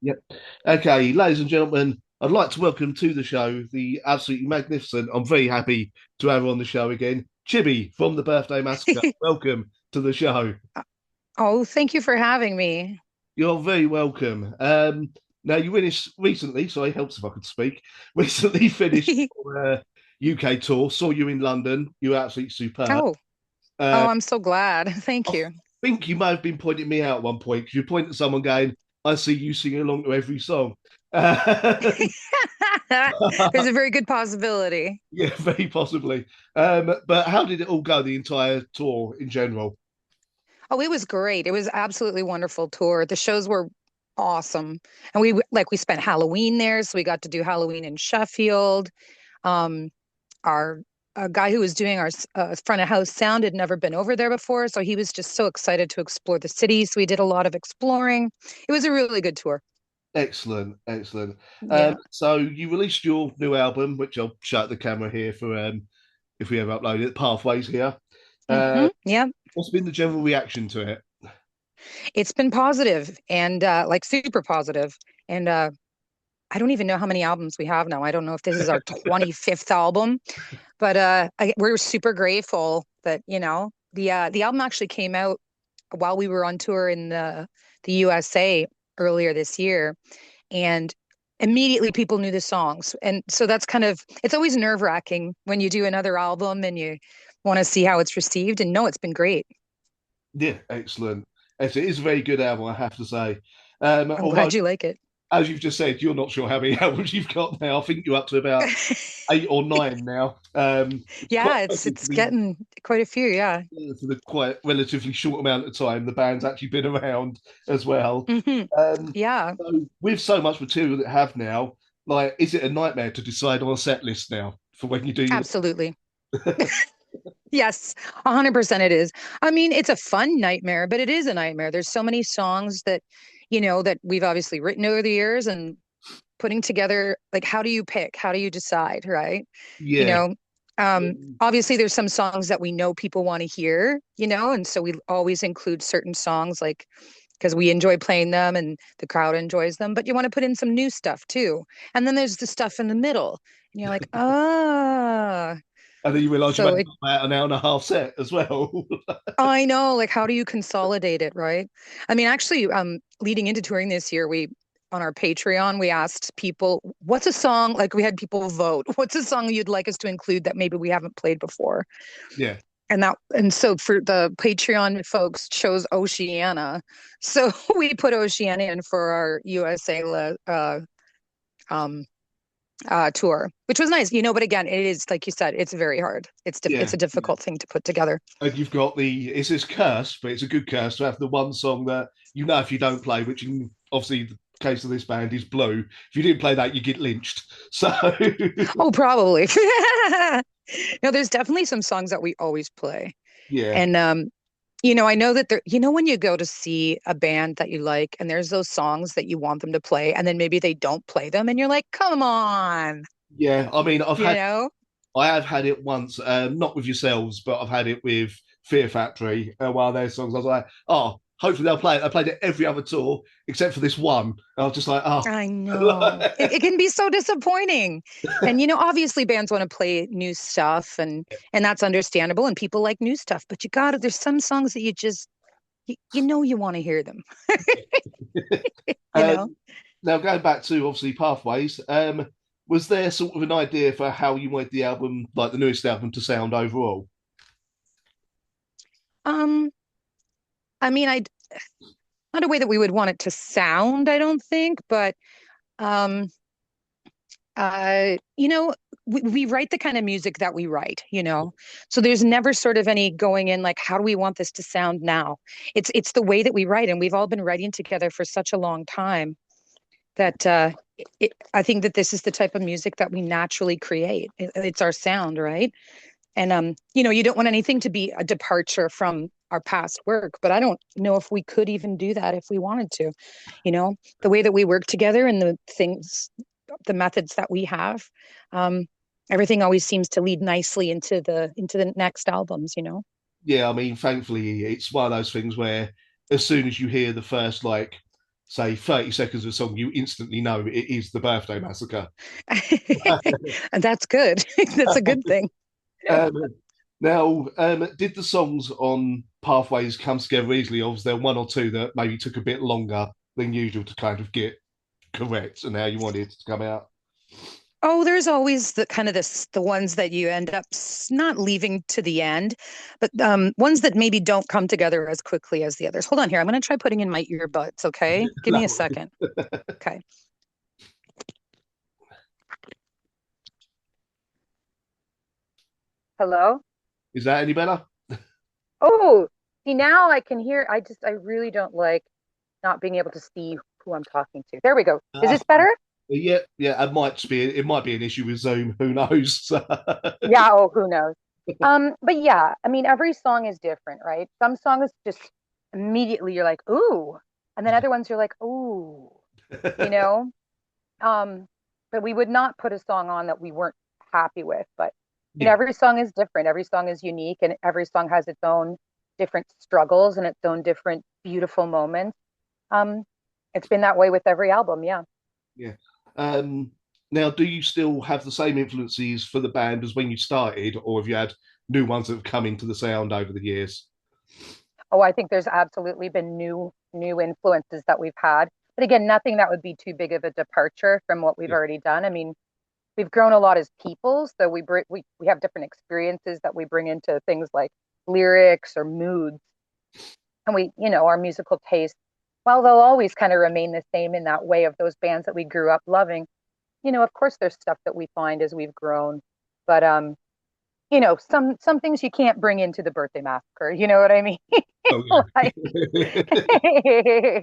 Yep. Okay, ladies and gentlemen, I'd like to welcome to the show the absolutely magnificent. I'm very happy to have her on the show again. Chibi from the Birthday Massacre. Welcome to the show. Oh, thank you for having me. You're very welcome. Now you finished recently, sorry, helps if I could speak. Recently finished your UK tour. Saw you in London. You were absolutely superb. Oh, Uh, oh, I'm so glad. Thank I you. think you may have been pointing me out at one point because you pointed at someone going, "I see you singing along to every song." There's a very good possibility. Yeah, very possibly. But how did it all go, the entire tour in general? Oh, it was great. It was absolutely wonderful tour. The shows were awesome. And we spent Halloween there, so we got to do Halloween in Sheffield. Um, our a guy who was doing our front of house sound had never been over there before, so he was just so excited to explore the city. So we did a lot of exploring. It was a really good tour. Excellent, excellent. Yeah. So you released your new album, which I'll show at the camera here for if we ever upload it, Pathways here. Uh, Yeah. what's been the general reaction to it? It's been positive and like super positive. And I don't even know how many albums we have now. I don't know if this is our 25th album, but we're super grateful that, the album actually came out while we were on tour in the USA earlier this year. And immediately people knew the songs. And so that's kind of, it's always nerve-wracking when you do another album and you want to see how it's received. And no, it's been great. Yeah, excellent. Yes, it is a very good album, I have to say. I'm Although, glad you like it. as you've just said, you're not sure how many albums you've got now. I think you're up to about 8 or 9 now. Quite Yeah, it's relatively getting quite a few. Yeah. for the quite relatively short amount of time the band's actually been around as well. hmm Yeah, So with so much material that have now, like, is it a nightmare to decide on a set list now for when you do your? absolutely. Yes, 100% it is. I mean, it's a fun nightmare, but it is a nightmare. There's so many songs that, that we've obviously written over the years and putting together, like, how do you pick? How do you decide, right? You Yeah, know, obviously there's some songs that we know people want to hear, and so we always include certain songs like because we enjoy playing them and the crowd enjoys them, but you want to put in some new stuff too. And then there's the stuff in the middle, and you're like, ah. and then you realise you've So had it about an hour and a half set as well. I know, like, how do you consolidate it, right? I mean, actually, leading into touring this year, we on our Patreon, we asked people, what's a song, like we had people vote, what's a song you'd like us to include that maybe we haven't played before? Yeah, And so for the Patreon folks chose Oceania. So we put Oceania in for our USA um tour, which was nice, but again, it is like you said, it's very hard. It's yeah, a yeah. difficult thing to put together. And you've got it's this curse, but it's a good curse to have the one song that if you don't play, which in obviously the case of this band is Blue. If you didn't play that, you get lynched. So Oh, probably. No, there's definitely some songs that we always play. yeah, And I know that when you go to see a band that you like and there's those songs that you want them to play and then maybe they don't play them and you're like, "Come on." yeah. I mean, You know? I have had it once, not with yourselves, but I've had it with Fear Factory. One of their songs, I was like, oh, hopefully they'll play it. I played it every other tour except for this one. And I was just like, oh. I know. It can be so disappointing. And obviously bands want to play new stuff and that's understandable and people like new stuff, but there's some songs that you want to hear them, you know? um, now going back to obviously Pathways, was there sort of an idea for how you wanted the album, like the newest album, to sound overall? Um, I mean, I not a way that we would want it to sound, I don't think, but um uh you know we write the kind of music that we write. So there's never sort of any going in like how do we want this to sound now. It's the way that we write, and we've all been writing together for such a long time that I think that this is the type of music that we naturally create. It's our sound, right? And you don't want anything to be a departure from our past work, but I don't know if we could even do that if we wanted to. The way that we work together and the methods that we have, um, everything always seems to lead nicely into the next albums. Yeah, I mean, thankfully, it's one of those things where as soon as you hear the first like say 30 seconds of a song, you instantly know it is the Birthday Massacre. And that's good. That's a good thing. um, Now, did the songs on Pathways come together easily, or was there one or two that maybe took a bit longer than usual to kind of get correct and how you wanted it to come out? Oh, there's always the kind of the ones that you end up not leaving to the end, but ones that maybe don't come together as quickly as the others. Hold on here. I'm going to try putting in my earbuds. Okay. Give me a No. second. Okay. Hello? Is that any better? Oh, see, now I can hear. I really don't like not being able to see who I'm talking to. There we go. Is this better? Yeah, yeah, it might be an issue with Zoom. Who knows? Yeah, oh, who knows? But yeah, I mean, every song is different, right? Some songs just immediately you're like, ooh, and then other ones you're like, ooh, you know? Um, but we would not put a song on that we weren't happy with. But Yeah, every song is different, every song is unique, and every song has its own different struggles and its own different beautiful moments. Um, it's been that way with every album, yeah. yeah. Um, Now, do you still have the same influences for the band as when you started, or have you had new ones that have come into the sound over the years? Oh, I think there's absolutely been new influences that we've had. But again, nothing that would be too big of a departure from what we've Yeah, already done. I mean, we've grown a lot as people, so we have different experiences that we bring into things like lyrics or moods. And our musical taste, while they'll always kind of remain the same in that way of those bands that we grew up loving, of course there's stuff that we find as we've grown. But some things you can't bring into the birthday massacre. You know what I mean? oh yeah. Like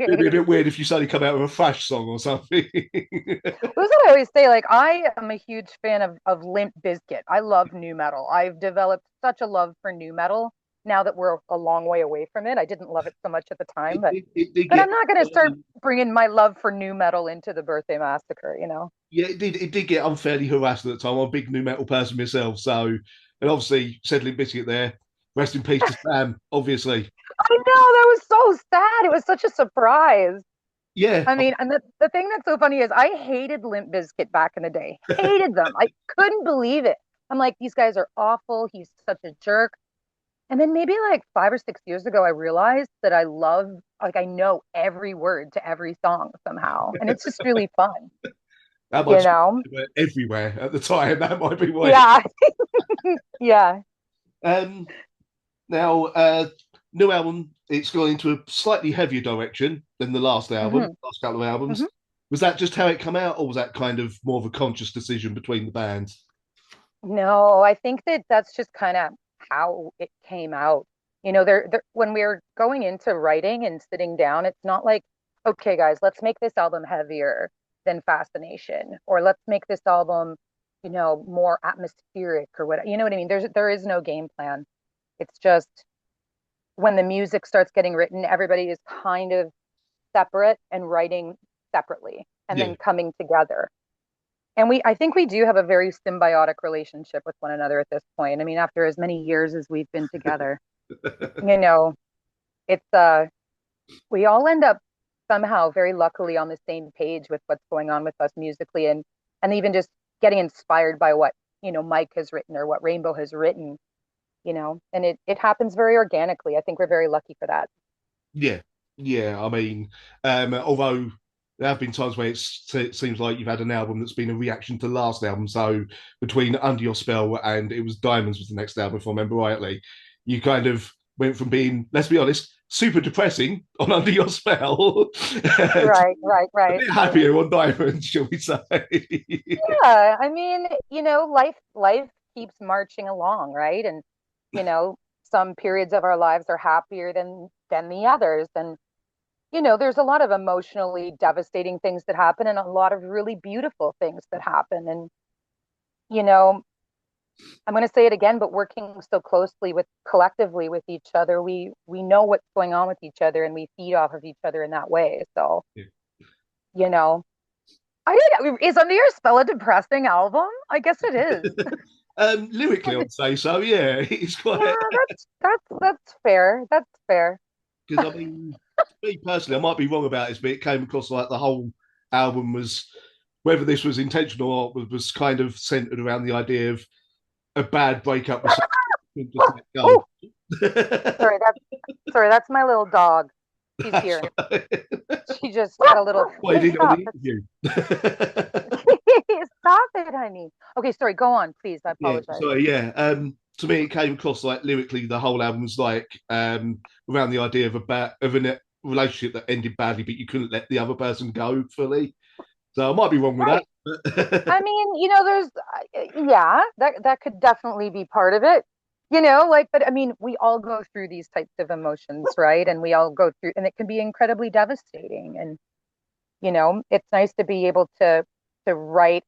It'd be a bit weird if you suddenly come out with a thrash song or something. That's what I always say. Like, I am a huge fan of Limp Bizkit. I love new metal. I've developed such a love for new metal now that we're a long way away from it. I didn't love it so much at the time, It did but get I'm not going to start bringing my love for new metal into the birthday massacre, you know? yeah, it did get unfairly harassed at the time. I'm a big new metal person myself, so and obviously Settling Biscuit there. Rest in peace to Sam, obviously. I know, that was so sad. It was such a surprise. Yeah, I mean, and the thing that's so funny is I hated Limp Bizkit back in the day. Hated them. I couldn't believe it. I'm like, these guys are awful. He's such a jerk. And then maybe like 5 or 6 years ago, I realized that I know every word to every song somehow. And it's just really fun, that you much know? everywhere at the time. That might be why. Yeah. Yeah. Um, Now, new album, it's gone into a slightly heavier direction than the last album, hmm last couple of albums. hmm Was that just how it come out, or was that kind of more of a conscious decision between the bands? No, I think that that's just kind of how it came out. When we're going into writing and sitting down, it's not like, okay, guys, let's make this album heavier than Fascination, or let's make this album, more atmospheric or what, you know what I mean? There is no game plan. It's just when the music starts getting written, everybody is kind of separate and writing separately and Yeah. then coming together. And I think we do have a very symbiotic relationship with one another at this point. I mean, after as many years as we've been together, you know, it's we all end up somehow very luckily on the same page with what's going on with us musically, and even just getting inspired by what, Mike has written or what Rainbow has written, and it happens very organically. I think we're very lucky for that. Yeah, yeah. I mean, although there have been times where it seems like you've had an album that's been a reaction to the last album. So between Under Your Spell and it was Diamonds was the next album, if I remember rightly, you kind of went from being, let's be honest, super depressing on Under Your Spell to Right, right, a right. bit happier on Diamonds, shall we say? Yeah, I mean, life keeps marching along, right? And some periods of our lives are happier than the others. And there's a lot of emotionally devastating things that happen and a lot of really beautiful things that happen. And you know, I'm going to say it again, but working so closely with collectively with each other, we know what's going on with each other and we feed off of each other in that way. So, Yeah. you know, is Under Your Spell a depressing album? I guess it is. Lyrically, I'd say so. Yeah, it's Yeah, quite that's fair. That's fair. because I mean. Me personally, I might be wrong about this, but it came across like the whole album was, whether this was intentional or was kind of centered around the idea of a bad breakup with someone just let Oh, go. sorry, that's my little dog. She's That's here. right. She just had a little. Well, Hey, you did it on stop! the interview. Stop it, honey. Okay, sorry. Go on, please. I Yeah, apologize. sorry, yeah. To me, it came across like lyrically, the whole album was like around the idea of a relationship that ended badly, but you couldn't let the other person go fully. So I might be wrong with Right. that. I mean, there's, yeah, that could definitely be part of it. Like, but I mean, we all go through these types of emotions, right? And we all go through, and it can be incredibly devastating. And it's nice to be able to write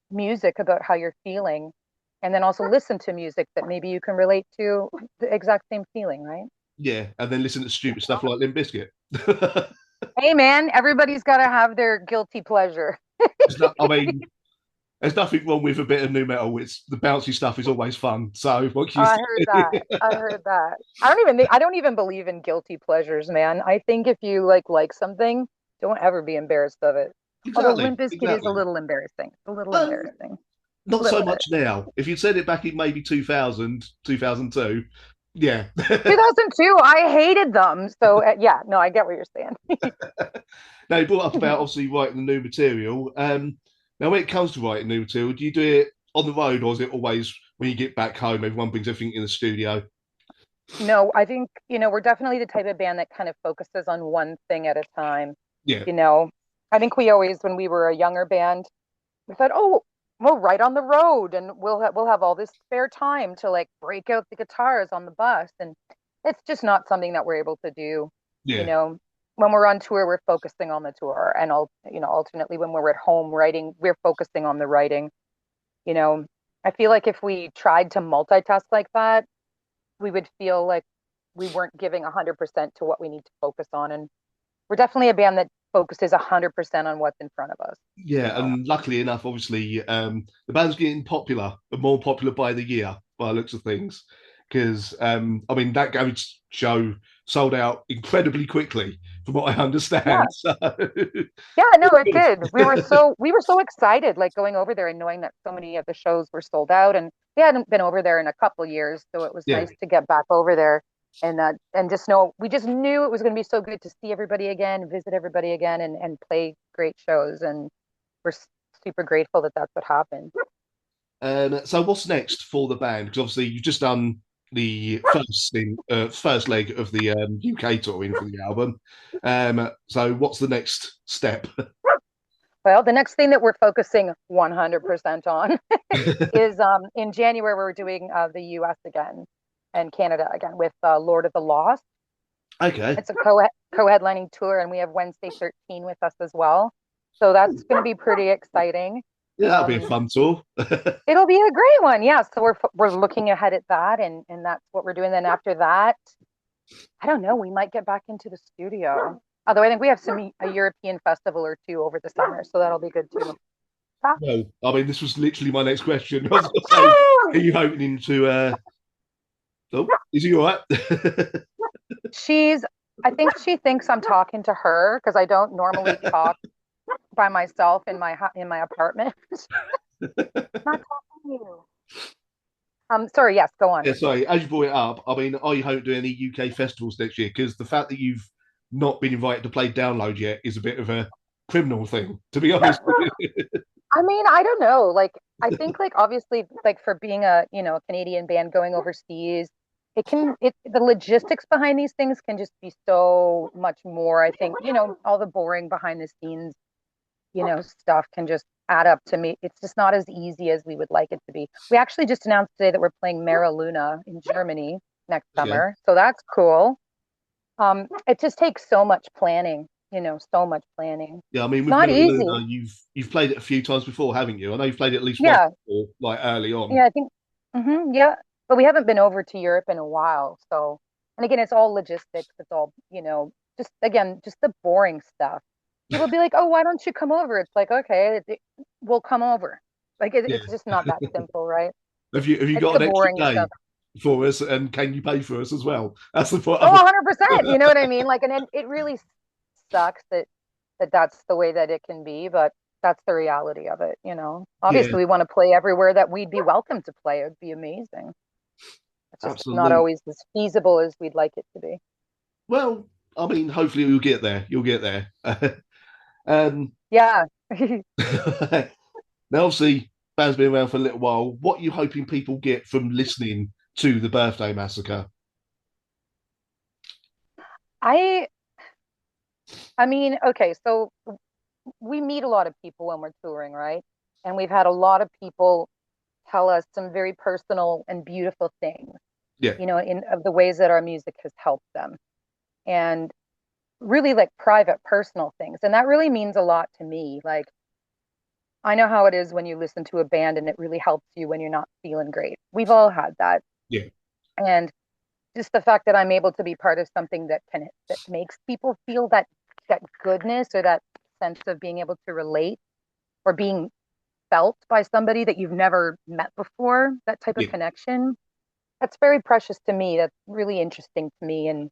music about how you're feeling, and then also listen to music that maybe you can relate to the exact same feeling, right? Yeah, and then listen to stupid stuff like Limp Bizkit. Hey, man, everybody's got to have their guilty pleasure. I mean, there's nothing wrong with a bit of new metal. It's the bouncy stuff is always fun. So what can you I heard that. say? I heard that. I don't even believe in guilty pleasures, man. I think if you like something, don't ever be embarrassed of it. Although Exactly, Limp Bizkit is a exactly. little embarrassing. A little Um, embarrassing. A Not so little bit. much now. If you'd said it back in maybe 2000, 2002, yeah. 2002, I hated them. So yeah, no, I get what you're saying. Now, you brought up about obviously writing the new material. Now, when it comes to writing new material, do you do it on the road or is it always when you get back home, everyone brings everything in the studio? No, I think, we're definitely the type of band that kind of focuses on one thing at a time. Yeah, You know, I think we always, when we were a younger band, we thought, oh, we'll write on the road and we'll have all this spare time to like break out the guitars on the bus. And it's just not something that we're able to do. You yeah, know, when we're on tour, we're focusing on the tour. And alternately when we're at home writing, we're focusing on the writing. You know, I feel like if we tried to multitask like that, we would feel like we weren't giving 100% to what we need to focus on. And we're definitely a band that focuses 100% on what's in front of us, you yeah. know. And luckily enough, obviously, the band's getting popular, and more popular by the year, by the looks of things. Because, I mean, that garage show sold out incredibly quickly, from what I understand. Yeah. So, Yeah, no, it good. did. We were so excited like going over there and knowing that so many of the shows were sold out, and we hadn't been over there in a couple years, so it was Yeah, nice to get back over there and just knew it was going to be so good to see everybody again, visit everybody again, and play great shows, and we're super grateful that that's what happened. So what's next for the band? Because obviously you've just done the first leg of the UK touring for the album. So what's the next step? Well, the next thing that we're focusing 100% on is in January we're doing the US again and Canada again with Lord of the Lost. Okay, It's a co-headlining tour, and we have Wednesday 13 with us as well. So that's going to be pretty exciting. yeah, that'll be a Um, fun tour. it'll be a great one, yeah. So we're looking ahead at that, and that's what we're doing. Then after that, I don't know. We might get back into the studio. Although I think we have a European festival or two over the summer, so that'll be good too. Ah. No, I mean this was literally my next question. I was going to say, are you hoping to? Oh, is he all right? She's, I think she thinks I'm talking to her because I don't normally talk by myself in my apartment. Not talking to you. Sorry, yes, go on. Yeah, sorry. As you brought it up, I mean, are you hoping to do any UK festivals next year? Because the fact that you've not been invited to play Download yet is a bit of a criminal thing, to be honest. I mean, I don't know. Like, I think like obviously like for being a Canadian band going overseas, the logistics behind these things can just be so much more. I think, all the boring behind the scenes, stuff can just add up to me. It's just not as easy as we would like it to be. We actually just announced today that we're playing Mara Luna in Germany next Okay. summer. So that's cool. It just takes so much planning, so much planning. Yeah, I mean, It's with not Meta easy. Luna, you've played it a few times before, haven't you? I know you've played it at least once Yeah. before, like early on. Yeah, I think, yeah, but we haven't been over to Europe in a while. So, and again, it's all logistics. It's all, just again, just the boring stuff. People be like, "Oh, why don't you come over?" It's like, okay, we'll come over. Like Yeah. it's just not that simple, right? Have you It's got the an extra boring day? stuff. for us, and can you pay for us as well? That's the Oh, other. 100%. You know what I mean? Like, and it really sucks that that's the way that it can be, but that's the reality of it, you know. Yeah, Obviously, we want to play everywhere that we'd be welcome to play. It would be amazing. It's just not absolutely. always as feasible as we'd like it to be. Well, I mean, hopefully you'll get there. You'll get there. um, Yeah. Now, obviously, band's been around for a little while. What are you hoping people get from listening to the Birthday Massacre? I I mean, okay, so we meet a lot of people when we're touring, right? And we've had a lot of people tell us some very personal and beautiful things, Yeah, you know, in of the ways that our music has helped them. And really like private, personal things. And that really means a lot to me. Like I know how it is when you listen to a band and it really helps you when you're not feeling great. We've all had that. yeah, And just the fact that I'm able to be part of something that makes people feel that goodness or that sense of being able to relate or being felt by somebody that you've never met before, that type of yeah, connection, that's very precious to me. That's really interesting to me. And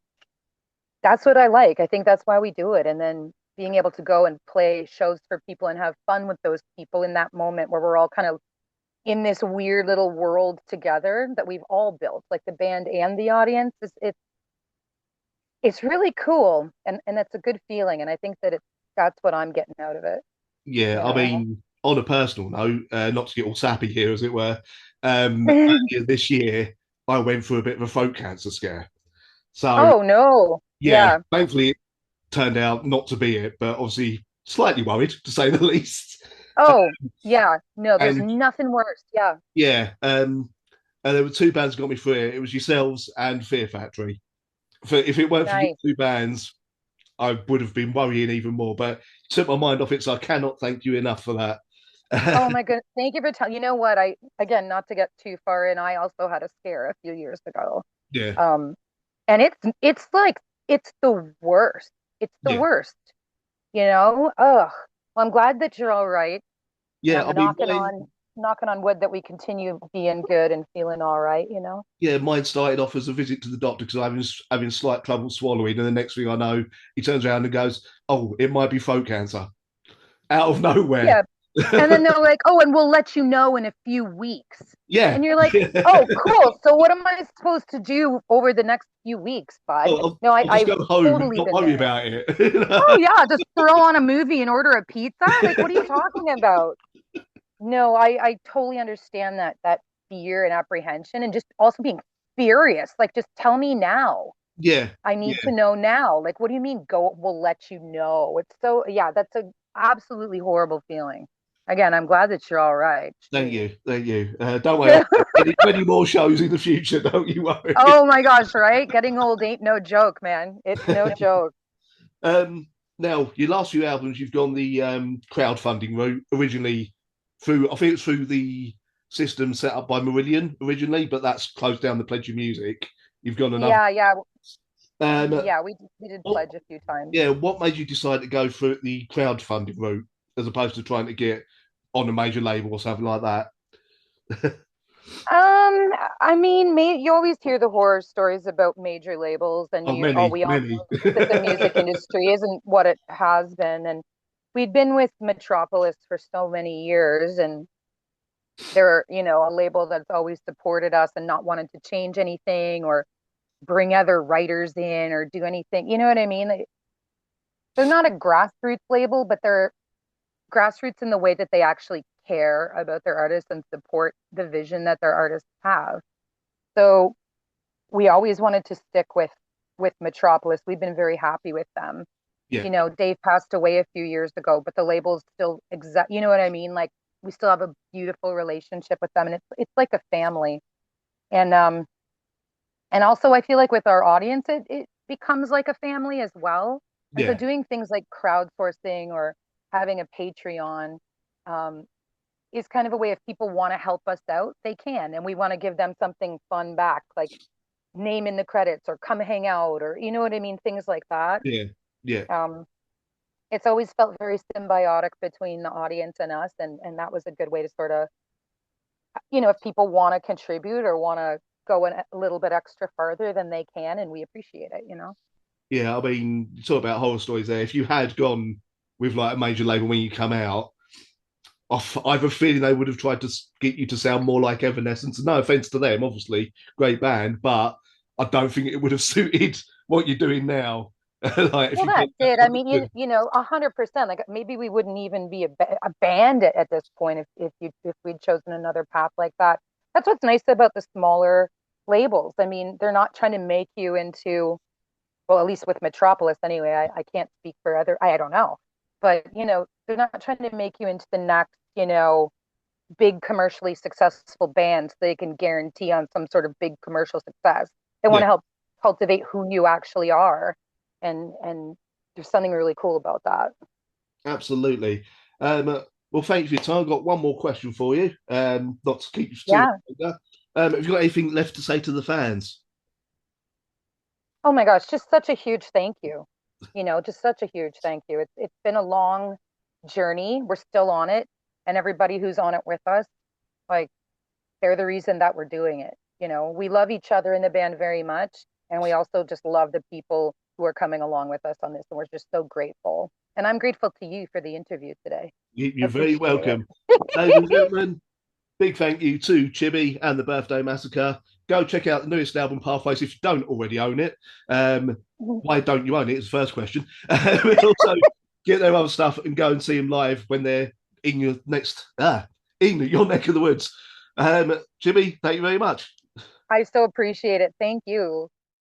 that's what I like. I think that's why we do it. And then being able to go and play shows for people and have fun with those people in that moment where we're all kind of in this weird little world together that we've all built, like the band and the audience, is it's really cool, and that's a good feeling. And I think that that's what I'm getting out of it. yeah. You I know. mean, on a personal note, not to get all sappy here, as it were, earlier this year, I went through a bit of a throat cancer scare. So, Oh no. yeah, Yeah. thankfully it turned out not to be it, but obviously slightly worried, to say the least. Oh yeah. No, there's And nothing worse. Yeah. yeah, and there were two bands that got me through it. It was yourselves and Fear Factory. If it weren't for you Nice. two bands, I would have been worrying even more. But it took my mind off it, so I cannot thank you enough for Oh that. my goodness. Thank you for telling. You know what? I again, not to get too far in, I also had a scare a few years ago. Yeah, Um, and it's like it's the worst. It's the yeah, worst. You know? Ugh. Well, I'm glad that you're all right. And yeah. I'm I mean, knocking on wood that we continue being good and feeling all right, you know? mine started off as a visit to the doctor because I was having slight trouble swallowing, and the next thing I know, he turns around and goes, "Oh, it might be throat cancer," out of nowhere. Yeah. And then they're like, oh, and we'll let you know in a few weeks. Yeah, And you're like, oh, cool. So what am I supposed to do over the next few weeks, bud? No, I'll just I've go home and totally not been worry there. about it. Oh yeah, just throw on a movie and order a pizza. Like, what are you talking about? No, I totally understand that fear and apprehension and just also being furious. Like, just tell me now. Yeah, I need yeah. to know now. Like, what do you mean? Go, we'll let you know. It's so, yeah, that's a absolutely horrible feeling. Again, I'm glad that you're all right. Thank Jeez. you, thank you. Don't worry, I'll many more shows in the future. Don't you worry. Oh my gosh, right? Getting old ain't no joke, man. It's no joke. Um, Now your last few albums, you've gone the crowdfunding route. Originally, through I think it's through the system set up by Meridian originally, but that's closed down the Pledge of Music. You've gone another. Yeah, yeah, Um, yeah. We did what, pledge a few times. yeah, what made you decide to go for the crowdfunding route as opposed to trying to get on a major label or something like that? I mean, you always hear the horror stories about major labels, and Oh, we many, all many. know that the music industry isn't what it has been. And we'd been with Metropolis for so many years, and they're, you know, a label that's always supported us and not wanted to change anything or bring other writers in or do anything. You know what I mean? They're not a grassroots label, but they're grassroots in the way that they actually care about their artists and support the vision that their artists have. So we always wanted to stick with Metropolis. We've been very happy with them. Yeah, You know, Dave passed away a few years ago, but the label's still exact. You know what I mean? Like we still have a beautiful relationship with them, and it's like a family. And also I feel like with our audience, it becomes like a family as well. And so yeah, doing things like crowdsourcing or having a Patreon um, is kind of a way if people want to help us out, they can, and we want to give them something fun back, like name in the credits or come hang out or you know what I mean, things like that. yeah, yeah, Um, it's always felt very symbiotic between the audience and us, and that was a good way to sort of, you know, if people want to contribute or want to go a little bit extra further than they can, and we appreciate it, you know. Yeah, I mean, you talk about horror stories there. If you had gone with like a major label when you come out, I have a feeling they would have tried to get you to sound more like Evanescence. No offense to them, obviously, great band, but I don't think it would have suited what you're doing now. Like if Well, you got that's it. I mean, you know, 100%. Like maybe we wouldn't even be a band at this point if we'd chosen another path like that. That's what's nice about the smaller labels. I mean, they're not trying to make you into, well, at least with Metropolis anyway. I can't speak for other. I don't know, but you know, they're not trying to make you into the next, you know, big commercially successful band so they can guarantee on some sort of big commercial success. They want yeah, to help cultivate who you actually are, and there's something really cool about that. absolutely. Well, thank you for your time. I've got one more question for you. Not to keep you too Yeah. long longer. Have you got anything left to say to the fans? Oh my gosh, just such a huge thank you. You know, just such a huge thank you. It's been a long journey. We're still on it, and everybody who's on it with us, like they're the reason that we're doing it. You know, we love each other in the band very much, and we also just love the people who are coming along with us on this, and we're just so grateful. And I'm grateful to you for the interview today. I You're very appreciate welcome. it. Ladies and gentlemen, big thank you to Chibi and the Birthday Massacre. Go check out the newest album, Pathways, if you don't already own it. Why don't you own it? Is the first question. Also, get their other stuff and go and see them live when they're in your in your neck of the woods. Chibi, thank you very much. I so appreciate it. Thank you.